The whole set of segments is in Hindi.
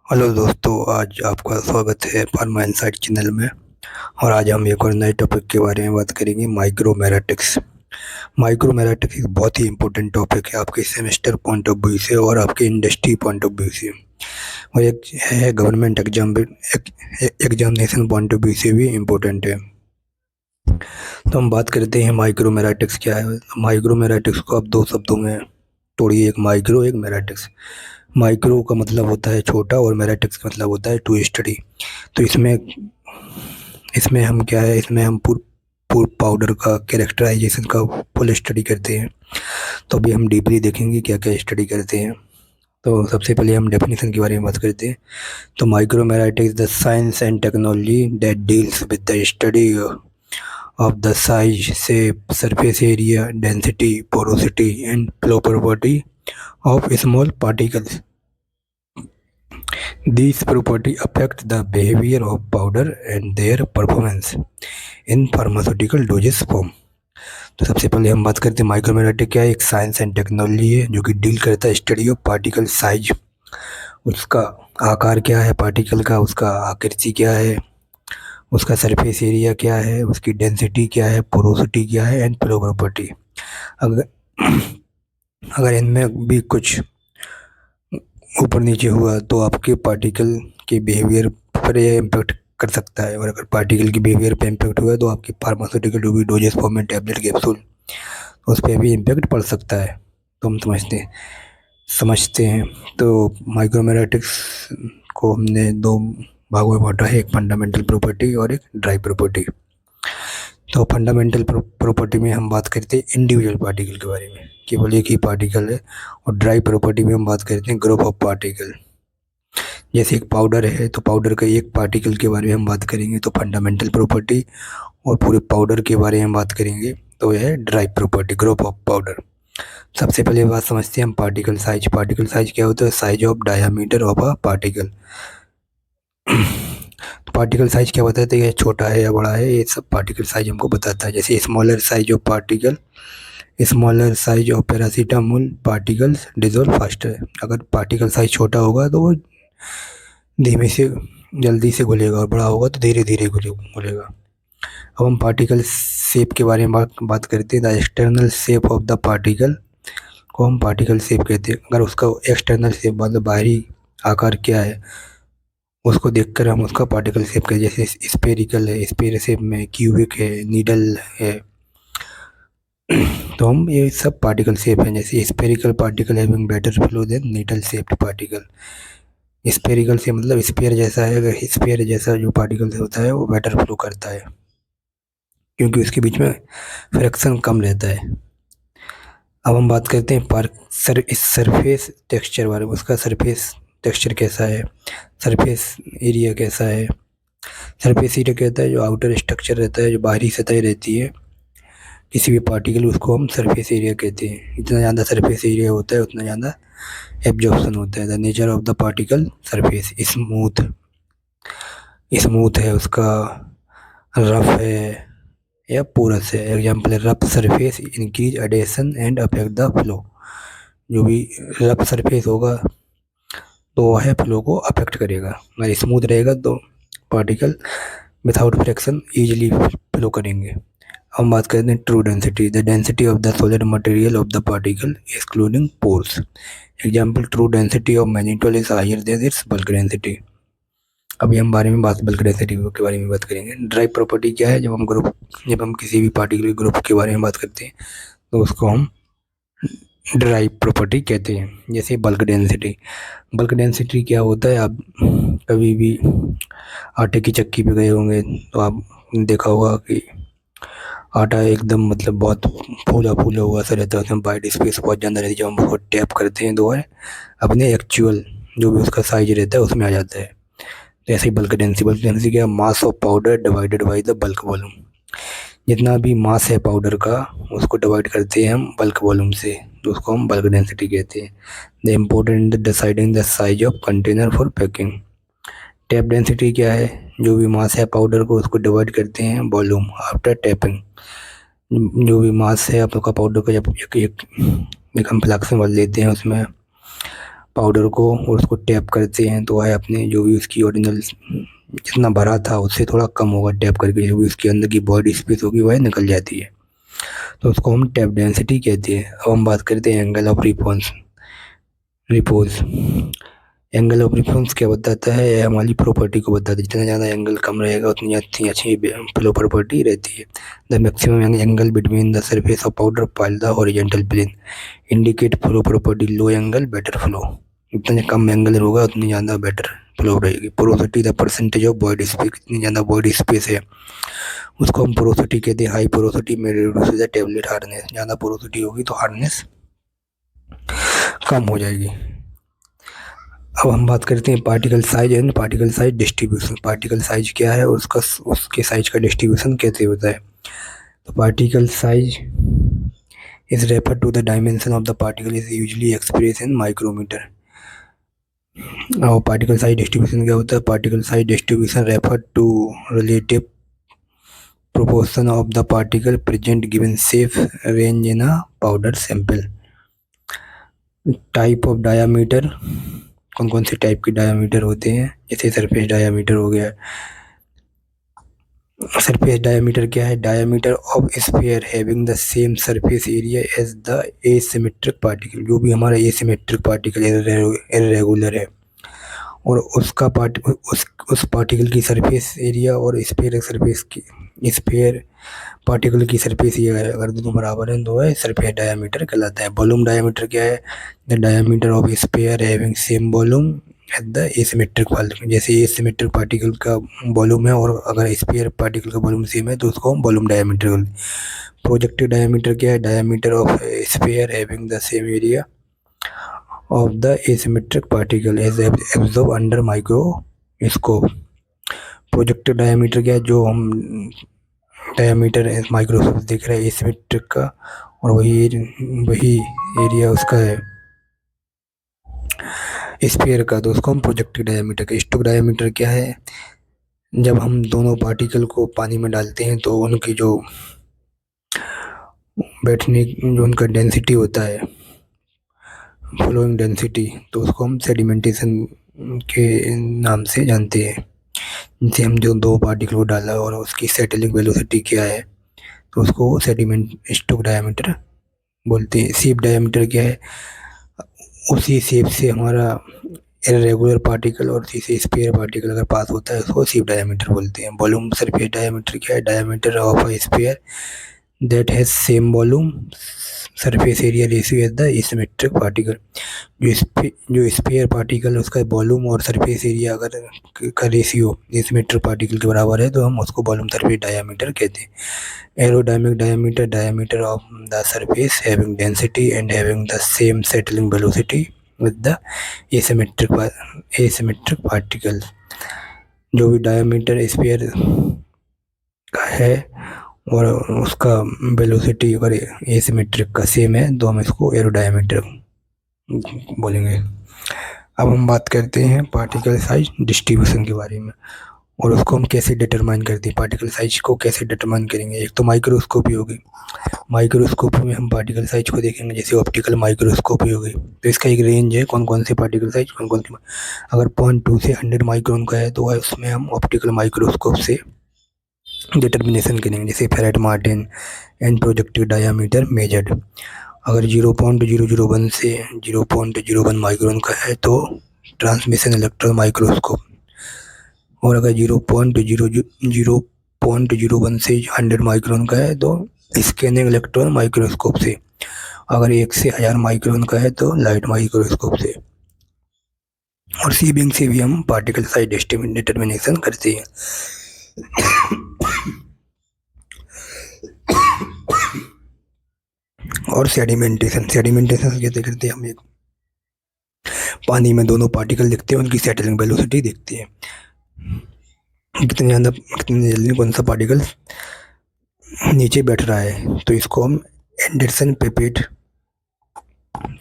हेलो दोस्तों, आज आपका स्वागत है फार्मा इनसाइट चैनल में। और आज हम एक और नए टॉपिक के बारे में बात करेंगे, माइक्रोमेराटिक्स। माइक्रोमेराटिक्स एक बहुत ही इंपॉर्टेंट टॉपिक है आपके सेमेस्टर पॉइंट ऑफ व्यू से और आपके इंडस्ट्री पॉइंट ऑफ व्यू से, और एक है government examination point of view से भी इम्पोर्टेंट है। तो हम बात करते हैं माइक्रोमेराटिक्स क्या है। माइक्रोमेराटिक्स को आप दो शब्दों में तोड़िए, एक माइक्रो एक मेराटिक्स। माइक्रो का मतलब होता है छोटा और मेराटिक्स का मतलब होता है टू स्टडी। तो इसमें इसमें हम क्या है, इसमें हम पूर पूर पाउडर का कैरेक्टराइजेशन का फुल स्टडी करते हैं। तो अभी हम डीपली देखेंगे क्या क्या स्टडी करते हैं। तो सबसे पहले हम डेफिनेशन के बारे में बात करते हैं। तो micromeritics the science and technology that deals with the study of the size, shape, surface area, density, porosity, and flow property of small particles. These properties affect the behavior of powder and their performance in pharmaceutical dosage form. तो सबसे पहले हम बात करते हैं माइक्रोमेराटिक क्या है। एक साइंस एंड टेक्नोलॉजी है जो कि डील करता है स्टडी ऑफ पार्टिकल साइज, उसका आकार क्या है पार्टिकल का, उसका आकृति क्या है, उसका सरफेस एरिया क्या है, उसकी डेंसिटी क्या है, पोरोसिटी क्या है, एंड फ्लो प्रॉपर्टी। अगर अगर इनमें भी कुछ ऊपर नीचे हुआ तो आपके पार्टिकल के बिहेवियर पर यह इम्पेक्ट कर सकता है। और अगर पार्टिकल की बिहेवियर पर इम्पेक्ट हुआ तो आपकी फार्मास्यूटिकल जो भी डोजेस फॉर्म में टैबलेट कैप्सूल, उस पर भी इम्पेक्ट पड़ सकता है। तो हम समझते हैं। तो माइक्रोमेराटिक्स को हमने दो भागों में बांटा है, एक फंडामेंटल प्रॉपर्टी और एक ड्राई प्रॉपर्टी। तो फंडामेंटल प्रॉपर्टी में हम बात करते हैं इंडिविजुअल पार्टिकल के बारे में, केवल एक ही पार्टिकल है। और ड्राई प्रॉपर्टी में हम बात करते हैं ग्रुप ऑफ पार्टिकल। जैसे एक पाउडर है तो पाउडर का एक पार्टिकल के बारे में हम बात करेंगे तो फंडामेंटल प्रॉपर्टी, और पूरे पाउडर के बारे में बात करेंगे तो यह है dry property, group of powder. सबसे पहले बात समझते हैं हम पार्टिकल साइज। पार्टिकल साइज क्या होता है? Size of diameter of a particle. तो पार्टिकल साइज क्या बताता है, ये छोटा है या बड़ा है, ये सब पार्टिकल साइज हमको बताता है। जैसे smaller size of particle, smaller size of paracetamol particles dissolve faster. अगर पार्टिकल साइज छोटा होगा तो वो धीमे से जल्दी से घुलेगा, और बड़ा होगा तो धीरे धीरे घुलेगा। अब हम पार्टिकल शेप के बारे में बात करते हैं। The external shape of the particle को हम पार्टिकल शेप कहते हैं। अगर उसका एक्सटर्नल शेप मतलब बाहरी आकार क्या है, उसको देखकर हम उसका पार्टिकल शेप कहते हैं। जैसे स्पेरिकल है, स्पेयर शेप में, क्यूबिक है, नीडल है। तो हम ये सब पार्टिकल शेप हैं। जैसे spherical particle having better flow than needle shaped particle. Spherical से मतलब स्पेयर जैसा है, अगर स्पेयर जैसा जो पार्टिकल होता है वो बेटर फ्लो करता है क्योंकि उसके बीच में फ्रिक्शन कम रहता है। अब हम बात करते हैं इस सरफेस टेक्सचर बारे में। उसका सरफेस टेक्सचर कैसा है, सरफेस एरिया कैसा है। सरफेस एरिया कहता है जो आउटर स्ट्रक्चर रहता है, जो बाहरी सतह रहती है किसी भी पार्टिकल, उसको हम सरफेस एरिया कहते हैं। जितना ज़्यादा सरफेस एरिया होता है उतना ज़्यादा एब्जॉर्प्शन होता है। The nature of the particle surface smooth, smooth है उसका, रफ है या पोरस है। एग्जाम्पल है rough surface increase adhesion and affect the flow. जो भी रफ सरफेस होगा तो वह फ्लो को अफेक्ट करेगा, अगर स्मूथ रहेगा तो particle without friction easily flow करेंगे। हम बात करते हैं true density, the density of the solid material of the particle excluding pores. Example true density of magnetol is higher than its bulk density. अभी हम बल्क डेंसिटी के बारे में बात करेंगे। ड्राई प्रॉपर्टी क्या है? जब हम किसी भी पार्टिकुलर ग्रुप के बारे में बात करते हैं तो उसको हम ड्राई प्रॉपर्टी कहते हैं। जैसे बल्क डेंसिटी, बल्क डेंसिटी क्या होता है? आप कभी भी आटे की चक्की पे गए होंगे तो आप देखा होगा कि आटा एकदम मतलब बहुत फूला फूला हुआ सा रहता है, उसमें वाइट स्पेस बहुत ज़्यादा रहती है। जब हम उसको टैप करते हैं तो वह अपने एक्चुअल जो भी उसका साइज रहता है उसमें आ जाता है। तो ऐसे ही बल्क डेंसिटी क्या? Mass of powder divided by the bulk volume. जितना भी मास है पाउडर का उसको डिवाइड करते हैं हम बल्क वॉल्यूम से, तो उसको हम बल्क डेंसिटी कहते हैं। The important deciding the size of container for packing. Tap density क्या है? जो भी मास है पाउडर को उसको डिवाइड करते हैं वॉल्यूम आफ्टर टैपिंग। जो भी मास है आप लोग का पाउडर का जब एक हम फ्लैक्शन वाल लेते हैं उसमें पाउडर को और उसको टैप करते हैं तो वह अपने जो भी उसकी ओरिजिनल जितना भरा था उससे थोड़ा कम होगा, टैप करके जो भी उसके अंदर की बॉडी स्पेस होगी वह निकल जाती है, तो उसको हम टैप डेंसिटी कहते हैं। अब हम बात करते हैं angle of repose. Angle of reference क्या बताता है? यह हमारी प्रॉपर्टी को बताता है, जितना ज़्यादा एंगल कम रहेगा उतनी अच्छी फ्लो प्रॉपर्टी रहती है। The maximum angle between the surface of powder pile the horizontal plane indicate flow property. Low angle better flow, जितना कम एंगल होगा उतनी ज़्यादा बेटर फ्लो रहेगी। Porosity the percentage of void space, कितनी ज़्यादा बॉडी स्पेस है उसको हम पोरोसिटी कहते हैं। हाई पोरोसिटी में रिड्यूस द टेबलेट हार्डनेस, ज़्यादा पोरोसिटी होगी तो हार्डनेस कम हो जाएगी। अब हम बात करते हैं particle size and particle size distribution. Particle size क्या है और उसके साइज का डिस्ट्रीब्यूशन कैसे होता है? तो particle size is refer to the dimension of the particle is usually express in micrometer. और पार्टिकल साइज डिस्ट्रीब्यूशन क्या होता है? Particle size distribution refer to relative proportion of the particle present given safe range in a powder sample. Type of diameter, कौन कौन से टाइप के डायामीटर होते हैं? जैसे सरफेस डायामीटर हो गया। सरफेस डायामीटर क्या है? Diameter of sphere having the same surface area as the asymmetric particle. जो भी हमारा एसिमेट्रिक पार्टिकल इर्रेगुलर है और उसका उस पार्टिकल की सरफेस एरिया और स्फीयर पार्टिकल की सरफेस एरिया अगर दोनों बराबर हैं तो वह सरफेस डायामीटर कहलाता है। वॉल्यूम डायामीटर क्या है? The diameter of sphere having same volume at the asymmetric particle. जैसे एसिमेट्रिक पार्टिकल का वॉल्यूम है और अगर स्फीयर पार्टिकल का वॉल्यूम सेम है तो उसको हम वॉल्यूम डायामीटर बोलते हैं। प्रोजेक्टिव डायामीटर क्या है? Diameter of sphere having the same area of the asymmetric particle as absorb under microscope. Projective diameter क्या है? जो हम डायामीटर माइक्रोस्कोप दिख रहा है एसिमेट्रिक का और वही एरिया उसका है स्फीयर का, तो उसको हम प्रोजेक्टिव डायामीटर का। स्टोक डायामीटर क्या है? जब हम दोनों पार्टिकल को पानी में डालते हैं तो उनकी जो बैठने जो उनका डेंसिटी होता है, फ्लोइंग डेंसिटी, तो उसको हम सेडिमेंटेशन के नाम से जानते हैं। जैसे हम जो दो पार्टिकल को डाला और उसकी सेटलिंग वेलोसिटी क्या है तो उसको सेडिमेंट स्टोक डायामीटर बोलते हैं। शेप डायामीटर क्या है? उसी शेप से हमारा इरेगुलर पार्टिकल और उसी से स्फीयर पार्टिकल अगर पास होता है उसको शेप डायामीटर बोलते हैं। वॉल्यूम सरफेस डायामीटर क्या है? Diameter of a sphere that has same volume surface area ratio as the asymmetric particle. जो स्फीयर पार्टिकल उसका वॉल्यूम और सरफेस एरिया अगर का रेशियो एसिमेट्रिक पार्टिकल के बराबर है तो हम उसको वॉल्यूम सरफेस डायामीटर कहते हैं। Aerodynamic diameter, diameter of the surface having density and having the same settling velocity with the asymmetric particle. जो भी डायामीटर स्फीयर का है और उसका वेलोसिटी अगर एसिमेट्रिक का सेम है तो हम इसको एरोडायमीटर बोलेंगे। अब हम बात करते हैं पार्टिकल साइज डिस्ट्रीब्यूशन के बारे में और उसको हम कैसे डिटरमाइन करते हैं। पार्टिकल साइज को कैसे डिटरमाइन करेंगे? एक तो माइक्रोस्कोपी होगी। माइक्रोस्कोपी में हम पार्टिकल साइज को देखेंगे, जैसे ऑप्टिकल माइक्रोस्कोपी हो गई तो इसका एक रेंज है कौन कौन से पार्टिकल साइज कौन कौन से। अगर 0.2 से 100 माइक्रोन का है तो उसमें हम ऑप्टिकल माइक्रोस्कोप से डिटर्मिनेशन करेंगे, जैसे Feret Martin and projective diameter measured. अगर 0.001 से 0.01 माइक्रोन का है तो ट्रांसमिशन इलेक्ट्रॉन माइक्रोस्कोप, और अगर 0.001 से 100 माइक्रोन का है तो स्कैनिंग इलेक्ट्रॉन माइक्रोस्कोप से। अगर 1 से 1000 माइक्रोन का है तो लाइट माइक्रोस्कोप से। और सीबिंग से भी हम पार्टिकल साइज डिटर्मिनेशन करते हैं। और सेडिमेंटेशन कैसे करते हैं? हम एक पानी में दोनों पार्टिकल देखते हैं, उनकी सेटलिंग वेलोसिटी देखते हैं, कितनी जल्दी कौन सा पार्टिकल नीचे बैठ रहा है, तो इसको हम एंडरसन पिपेट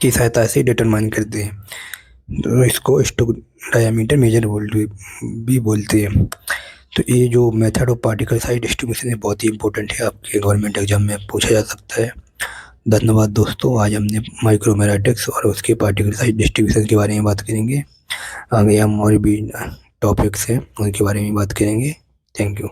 की सहायता से डिटरमाइन करते हैं। तो इसको स्टोक डायामीटर मेजर भी बोलते हैं। तो ये जो method of particle size distribution है बहुत ही इंपॉर्टेंट है, आपके गवर्नमेंट एग्जाम में पूछा जा सकता है। धन्यवाद दोस्तों। आज हमने माइक्रोमेराटिक्स और उसके पार्टिकल साइज डिस्ट्रीब्यूशन के बारे में बात करेंगे। आगे हम और भी टॉपिक्स हैं उनके बारे में बात करेंगे। Thank you.